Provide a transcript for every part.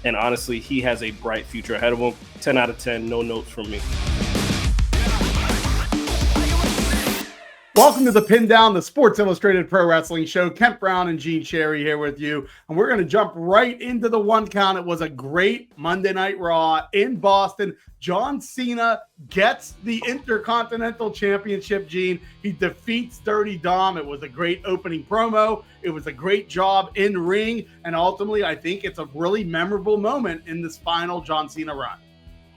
And honestly, he has a bright future ahead of him. 10 out of 10, no notes from me. Welcome to the Pin Down, the Sports Illustrated Pro Wrestling Show. Kent Brown and Gene Chery here with you. And we're going to jump right into the one count. It was a great Monday Night Raw in Boston. John Cena gets the Intercontinental Championship, Gene. He defeats Dirty Dom. It was a great opening promo. It was a great job in ring. And ultimately, I think it's a really memorable moment in this final John Cena run.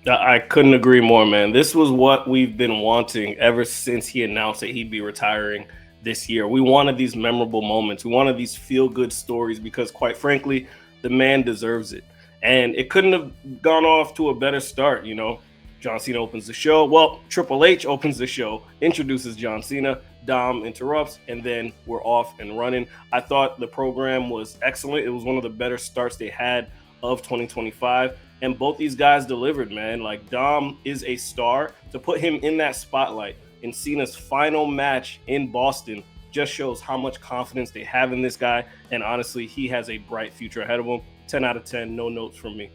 I couldn't agree more, man. This was what we've been wanting ever since he announced that he'd be retiring this year. We wanted these memorable moments. We wanted these feel-good stories because, quite frankly, the man deserves it. And it couldn't have gone off to a better start, you know. John Cena opens the show. Well, Triple H opens the show, introduces John Cena, Dom interrupts, and then we're off and running. I thought the program was excellent. It was one of the better starts they had of 2025. And both these guys delivered, man. Like, Dom is a star. To put him in that spotlight in Cena's final match in Boston just shows how much confidence they have in this guy. And honestly, he has a bright future ahead of him. 10 out of 10, no notes from me.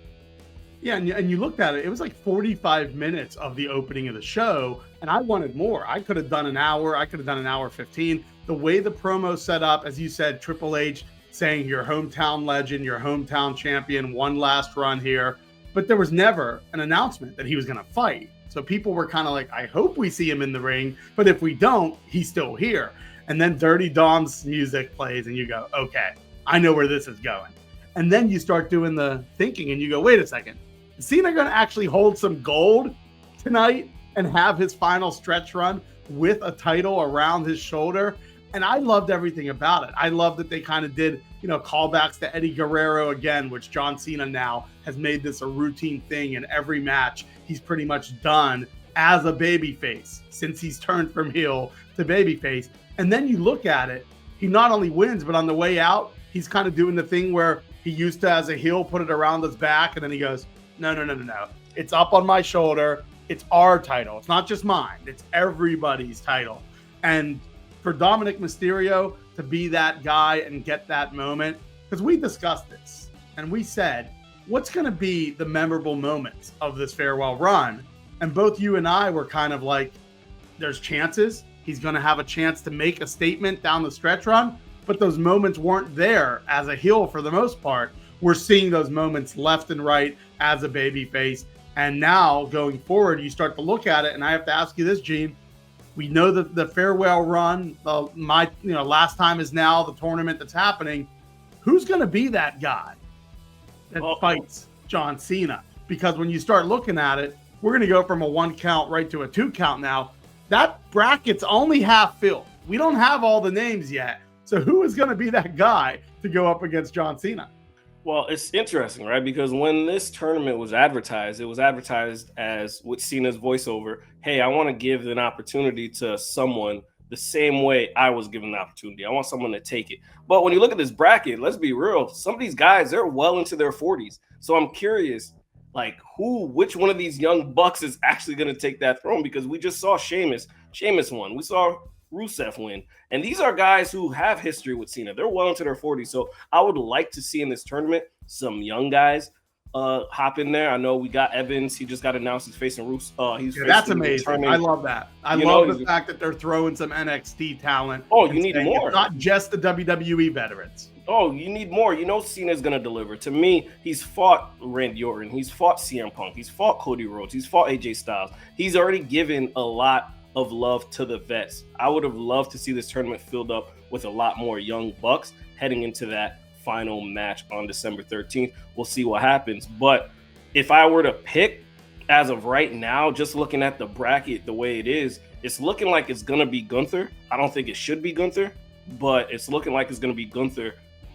Yeah, and you looked at it, it was like 45 minutes of the opening of the show, and I wanted more. I could have done an hour. I could have done an hour 15. The way the promo set up, as you said, Triple H saying your hometown legend, your hometown champion, one last run here. But there was never an announcement that he was going to fight. So people were kind of like, I hope we see him in the ring. But if we don't, he's still here. And then Dirty Dom's music plays and you go, okay, I know where this is going. And then you start doing the thinking and you go, wait a second. Is Cena going to actually hold some gold tonight and have his final stretch run with a title around his shoulder? And I loved everything about it. I love that they kind of did, callbacks to Eddie Guerrero again, which John Cena now has made this a routine thing in every match he's pretty much done as a babyface since he's turned from heel to babyface. And then you look at it, he not only wins, but on the way out, he's kind of doing the thing where he used to, as a heel, put it around his back, and then he goes, no. It's up on my shoulder. It's our title. It's not just mine. It's everybody's title. And for Dominic Mysterio to be that guy and get that moment, because we discussed this and we said, what's going to be the memorable moments of this farewell run? And both you and I were kind of like, there's chances he's going to have a chance to make a statement down the stretch run, but those moments weren't there as a heel for the most part. We're seeing those moments left and right as a babyface. And now going forward, you start to look at it, and I have to ask you this, Gene. We know that the farewell run, last time is now the tournament that's happening. Who's going to be that guy that fights John Cena? Because when you start looking at it, we're going to go from a 1 count right to a 2 count now. That bracket's only half filled. We don't have all the names yet. So who is going to be that guy to go up against John Cena? Well, it's interesting, right? Because when this tournament was advertised, it was advertised as, with Cena's voiceover, hey, I want to give an opportunity to someone the same way I was given the opportunity. I want someone to take it. But when you look at this bracket, let's be real, some of these guys, they're well into their 40s. So I'm curious, which one of these young bucks is actually going to take that throne? Because we just saw Sheamus won. We saw Rusev win. And these are guys who have history with Cena. They're well into their 40s. So I would like to see in this tournament some young guys hop in there. I know we got Evans. He just got announced he's facing Rusev. That's amazing. I love that. I love the fact that they're throwing some NXT talent. Oh, you need more. Not just the WWE veterans. Oh, you need more. You know Cena's going to deliver. To me, he's fought Randy Orton. He's fought CM Punk. He's fought Cody Rhodes. He's fought AJ Styles. He's already given a lot of love to the vets. I would have loved to see this tournament filled up with a lot more young bucks heading into that final match on December 13th. We'll see what happens. But if I were to pick as of right now, just looking at the bracket the way it is, it's looking like it's going to be Gunther. I don't think it should be Gunther, but it's looking like it's going to be Gunther.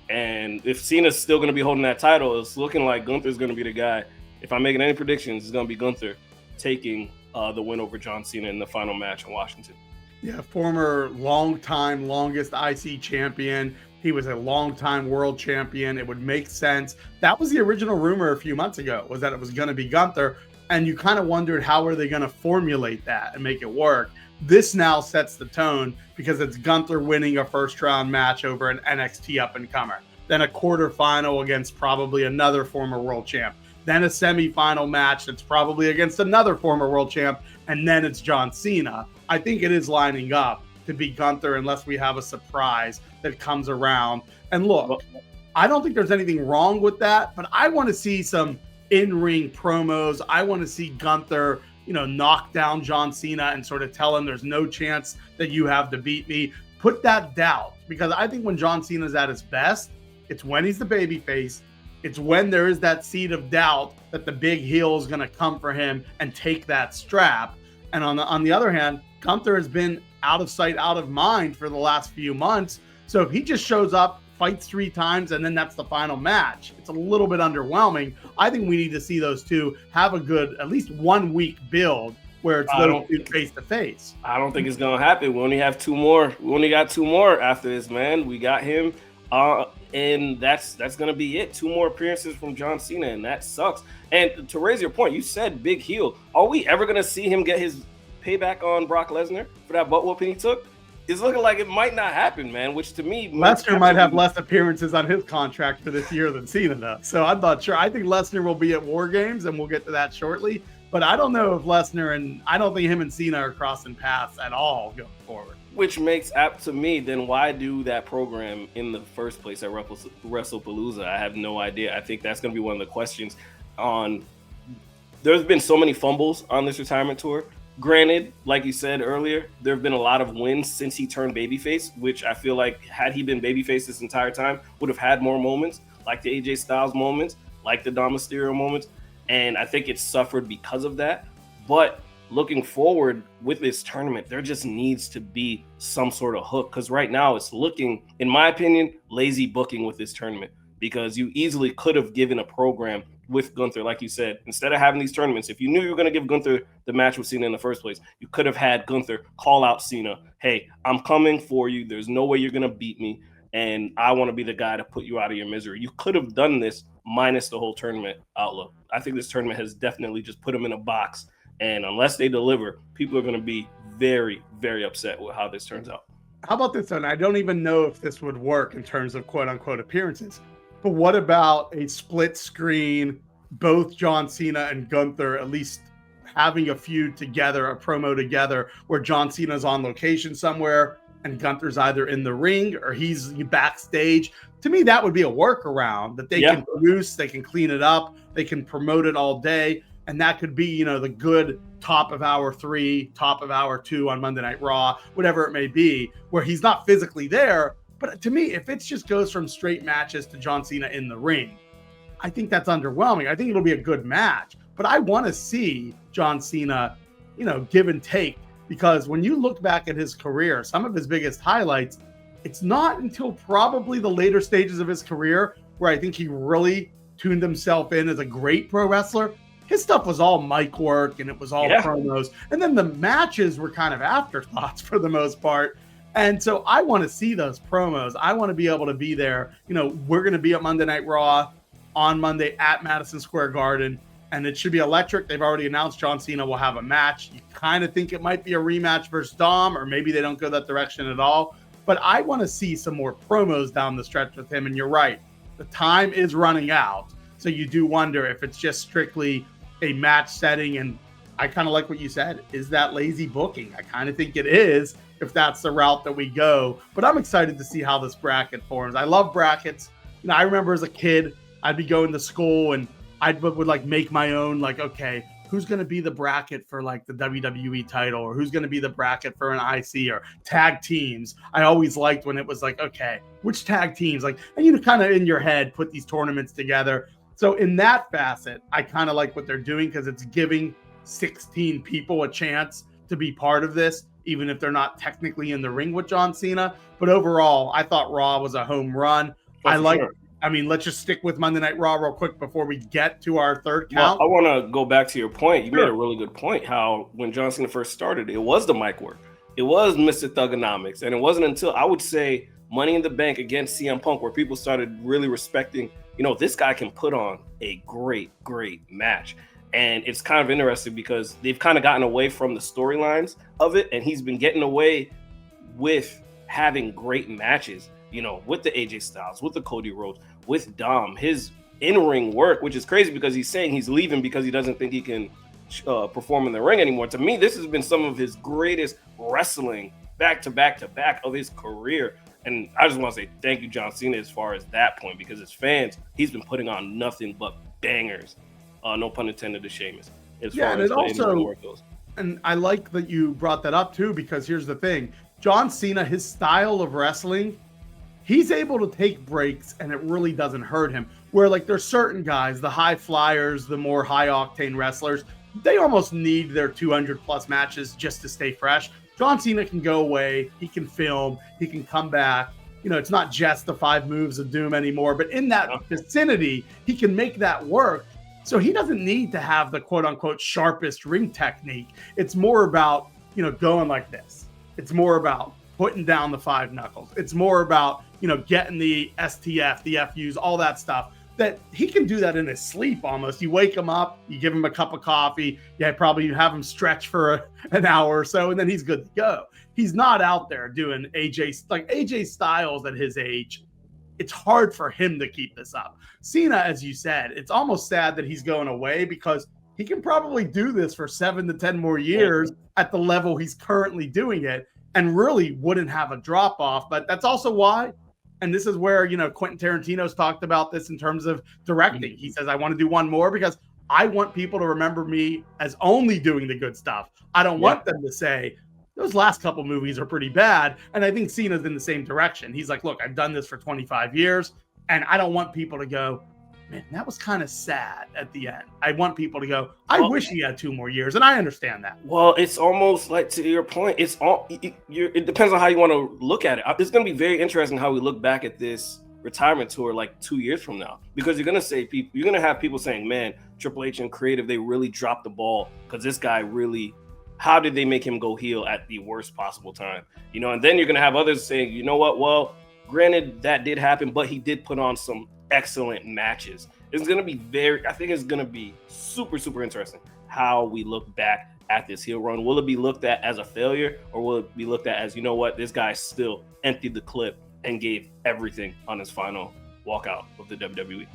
And if Cena's still going to be holding that title, it's looking like Gunther's going to be the guy. If I'm making any predictions, it's going to be Gunther taking the win over John Cena in the final match in Washington. Yeah, former longest IC champion. He was a longtime world champion. It would make sense. That was the original rumor a few months ago, was that it was going to be Gunther. And you kind of wondered, how are they going to formulate that and make it work? This now sets the tone because it's Gunther winning a first round match over an NXT up and comer. then a quarterfinal against probably another former world champ, then a semifinal match that's probably against another former world champ, and then it's John Cena. I think it is lining up to be Gunther unless we have a surprise that comes around. And look, I don't think there's anything wrong with that, but I want to see some in-ring promos. I want to see Gunther, knock down John Cena and sort of tell him there's no chance that you have to beat me. Put that doubt, because I think when John Cena's at his best, it's when he's the babyface. It's when there is that seed of doubt that the big heel is going to come for him and take that strap. And on the other hand, Gunther has been out of sight, out of mind for the last few months. So if he just shows up, fights 3 times, and then that's the final match, it's a little bit underwhelming. I think we need to see those two have a good, at least 1 week build where it's those two face to face. I don't think it's going to happen. We only have 2 more. We only got 2 more after this, man. We got him. And that's going to be it. 2 more appearances from John Cena, and that sucks. And to raise your point, you said big heel. Are we ever going to see him get his payback on Brock Lesnar for that butt whooping he took? It's looking like it might not happen, man, which to me... Lesnar might have less appearances on his contract for this year than Cena does. So I'm not sure. I think Lesnar will be at War Games, and we'll get to that shortly. But I don't know if Lesnar I don't think him and Cena are crossing paths at all going forward. Which makes apt to me, then why do that program in the first place at WrestlePalooza? I have no idea. I think that's going to be one of the questions on... There's been so many fumbles on this retirement tour. Granted, like you said earlier, there have been a lot of wins since he turned babyface, which I feel like had he been babyface this entire time, would have had more moments, like the AJ Styles moments, like the Dom Mysterio moments. And I think it's suffered because of that. But looking forward with this tournament, there just needs to be some sort of hook, because right now it's looking, in my opinion, lazy booking with this tournament, because you easily could have given a program with Gunther, like you said, instead of having these tournaments. If you knew you were going to give Gunther the match with Cena in the first place, you could have had Gunther call out Cena. Hey, I'm coming for you. There's no way you're going to beat me, and I want to be the guy to put you out of your misery. You could have done this minus the whole tournament outlook. I think this tournament has definitely just put them in a box, and unless they deliver, people are going to be very, very upset with how this turns out. How about this one? I don't even know if this would work in terms of quote-unquote appearances. But what about a split screen, both John Cena and Gunther at least having a feud together, a promo together, where John Cena's on location somewhere and Gunther's either in the ring or he's backstage? To me, that would be a workaround that they can produce, they can clean it up, they can promote it all day. And that could be, the good top of hour 3, top of hour 2 on Monday Night Raw, whatever it may be, where he's not physically there. But to me, if it just goes from straight matches to John Cena in the ring, I think that's underwhelming. I think it'll be a good match, but I want to see John Cena, give and take, because when you look back at his career, some of his biggest highlights, it's not until probably the later stages of his career where I think he really tuned himself in as a great pro wrestler. His stuff was all mic work and it was all promos. And then the matches were kind of afterthoughts for the most part. And so I want to see those promos. I want to be able to be there. We're going to be at Monday Night Raw on Monday at Madison Square Garden, and it should be electric. They've already announced John Cena will have a match. You kind of think it might be a rematch versus Dom, or maybe they don't go that direction at all. But I want to see some more promos down the stretch with him. And you're right, the time is running out. So you do wonder if it's just strictly a match setting. And I kind of like what you said. Is that lazy booking? I kind of think it is, if that's the route that we go. But I'm excited to see how this bracket forms. I love brackets. I remember as a kid, I'd be going to school and I would make my own, okay, who's going to be the bracket for the WWE title, or who's going to be the bracket for an IC or tag teams. I always liked when it was okay, which tag teams, and you kind of in your head put these tournaments together. So in that facet, I kind of like what they're doing, because it's giving 16 people a chance to be part of this, even if they're not technically in the ring with John Cena. But overall, I thought Raw was a home run. Let's just stick with Monday Night Raw real quick before we get to our third count. Well, I want to go back to your point. You made a really good point, how when John Cena first started, it was the mic work. It was Mr. Thugonomics. And it wasn't until, I would say, Money in the Bank against CM Punk where people started really respecting, this guy can put on a great, great match. And it's kind of interesting because they've kind of gotten away from the storylines of it, and he's been getting away with having great matches. with the AJ Styles, with the Cody Rhodes, with Dom, his in-ring work, which is crazy because he's saying he's leaving because he doesn't think he can perform in the ring anymore. To me, this has been some of his greatest wrestling back to back to back of his career. And I just want to say thank you, John Cena, as far as that point, because as fans, he's been putting on nothing but bangers. No pun intended to Sheamus. As far and as it the in-ring also, work goes. and I like that you brought that up too, because here's the thing. John Cena, his style of wrestling, he's able to take breaks and it really doesn't hurt him. Where like there's certain guys, the high flyers, the more high octane wrestlers, they almost need their 200 plus matches just to stay fresh. John Cena can go away, he can film, he can come back. It's not just the 5 moves of doom anymore, but in that vicinity, he can make that work. So he doesn't need to have the quote unquote sharpest ring technique. It's more about, going like this. It's more about putting down the 5 knuckles. It's more about, getting the STF, the FUs, all that stuff. That he can do that in his sleep almost. You wake him up, you give him a cup of coffee, probably you have him stretch for an hour or so, and then he's good to go. He's not out there doing AJ Styles at his age. It's hard for him to keep this up. Cena, as you said, it's almost sad that he's going away because he can probably do this for 7 to 10 more years at the level he's currently doing it and really wouldn't have a drop off. But that's also why. And this is where, Quentin Tarantino's talked about this in terms of directing. He says, I want to do one more because I want people to remember me as only doing the good stuff. I don't want them to say, those last couple movies are pretty bad. And I think Cena's in the same direction. He's like, look, I've done this for 25 years. And I don't want people to go, man, that was kind of sad at the end. I want people to go, I wish he had 2 more years. And I understand that. Well, it's almost like, to your point, it depends on how you want to look at it. It's going to be very interesting how we look back at this retirement tour like 2 years from now, because you're going to have people saying, man, Triple H and creative, they really dropped the ball because this guy really, how did they make him go heel at the worst possible time? And then you're going to have others saying, you know what? Well, granted that did happen, but he did put on some excellent matches. It's going to be I think it's going to be super, super interesting how we look back at this heel run. Will it be looked at as a failure, or will it be looked at as, you know what, this guy still emptied the clip and gave everything on his final walkout of the WWE?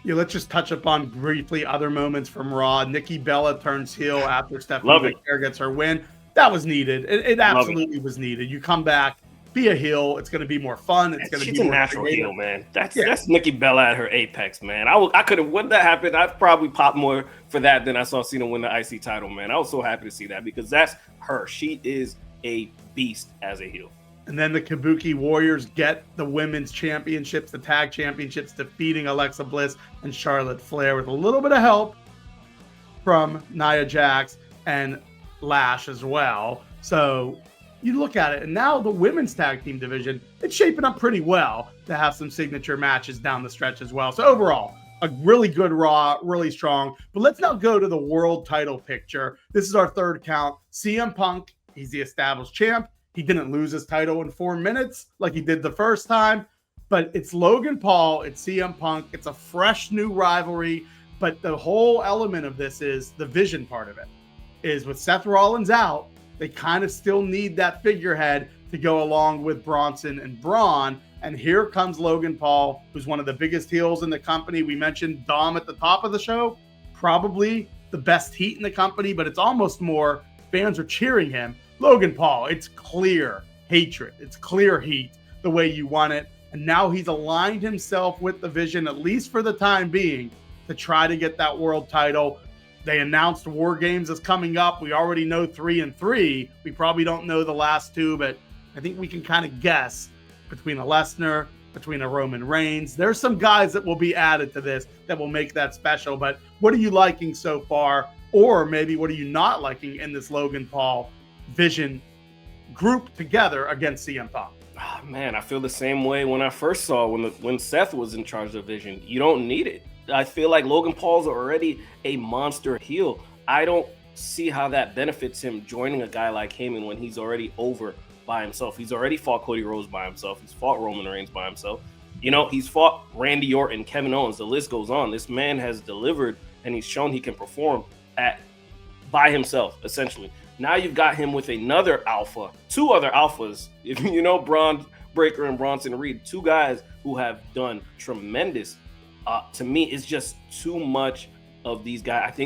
Yeah, let's just touch upon briefly other moments from Raw. Nikki Bella turns heel after Stephanie McMahon gets her win. That was needed. It absolutely was needed. You come back, be a heel. It's going to be more fun. It's going to be a natural heel, man. That's Nikki Bella at her apex, man. I could have, when that happened, I'd probably pop more for that than I saw Cena win the IC title, man. I was so happy to see that because that's her. She is a beast as a heel. And then the Kabuki Warriors get the women's championships, the tag championships, defeating Alexa Bliss and Charlotte Flair with a little bit of help from Nia Jax and Lash as well. So you look at it, and now the women's tag team division, it's shaping up pretty well to have some signature matches down the stretch as well. So overall, a really good Raw, really strong. But let's now go to the world title picture. This is our 3rd count. CM Punk, he's the established champ. He didn't lose his title in 4 minutes like he did the first time. But it's Logan Paul, it's CM Punk. It's a fresh new rivalry. But the whole element of this is the vision part of it. Is with Seth Rollins out, they kind of still need that figurehead to go along with Bronson and Braun. And here comes Logan Paul, who's one of the biggest heels in the company. We mentioned Dom at the top of the show, probably the best heat in the company, but it's almost more fans are cheering him. Logan Paul, it's clear hatred. It's clear heat the way you want it. And now he's aligned himself with the vision, at least for the time being, to try to get that world title. They announced War Games is coming up. We already know 3 and 3. We probably don't know the last 2, but I think we can kind of guess between a Lesnar, between a Roman Reigns. There's some guys that will be added to this that will make that special. But what are you liking so far? Or maybe what are you not liking in this Logan Paul vision group together against CM Punk? Oh, man, I feel the same way when I first saw when Seth was in charge of Vision. You don't need it. I feel like Logan Paul's already a monster heel. I don't see how that benefits him joining a guy like Heyman when he's already over by himself. He's already fought Cody Rhodes by himself. He's fought Roman Reigns by himself. He's fought Randy Orton, Kevin Owens. The list goes on. This man has delivered, and he's shown he can perform by himself, essentially. Now you've got him with another alpha, 2 other alphas. Braun Breakker and Bronson Reed, two guys who have done tremendous. To me, it's just too much of these guys.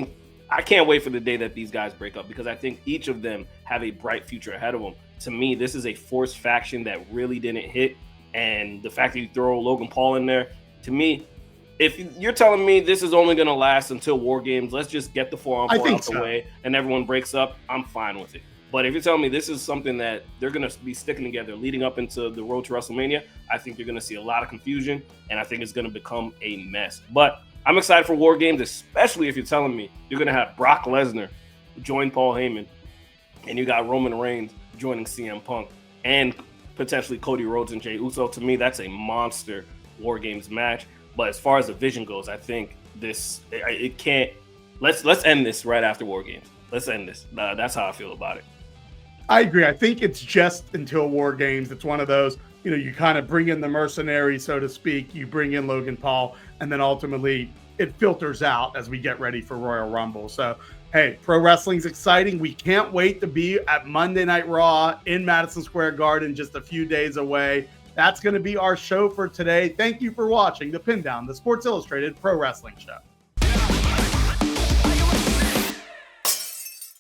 I can't wait for the day that these guys break up, because I think each of them have a bright future ahead of them. To me, this is a forced faction that really didn't hit. And the fact that you throw Logan Paul in there, to me, if you're telling me this is only going to last until War Games, let's just get the 4-on-4 out the way and everyone breaks up, I'm fine with it. But if you're telling me this is something that they're going to be sticking together leading up into the road to WrestleMania, I think you're going to see a lot of confusion, and I think it's going to become a mess. But I'm excited for War Games, especially if you're telling me you're going to have Brock Lesnar join Paul Heyman, and you got Roman Reigns joining CM Punk, and potentially Cody Rhodes and Jey Uso. To me, that's a monster War Games match. But as far as the vision goes, I think it can't. Let's end this right after War Games. Let's end this. That's how I feel about it. I agree. I think it's just until War Games. It's one of those, you kind of bring in the mercenary, so to speak. You bring in Logan Paul, and then ultimately it filters out as we get ready for Royal Rumble. So, hey, pro wrestling's exciting. We can't wait to be at Monday Night Raw in Madison Square Garden, just a few days away. That's going to be our show for today. Thank you for watching The Pin Down, the Sports Illustrated Pro Wrestling Show.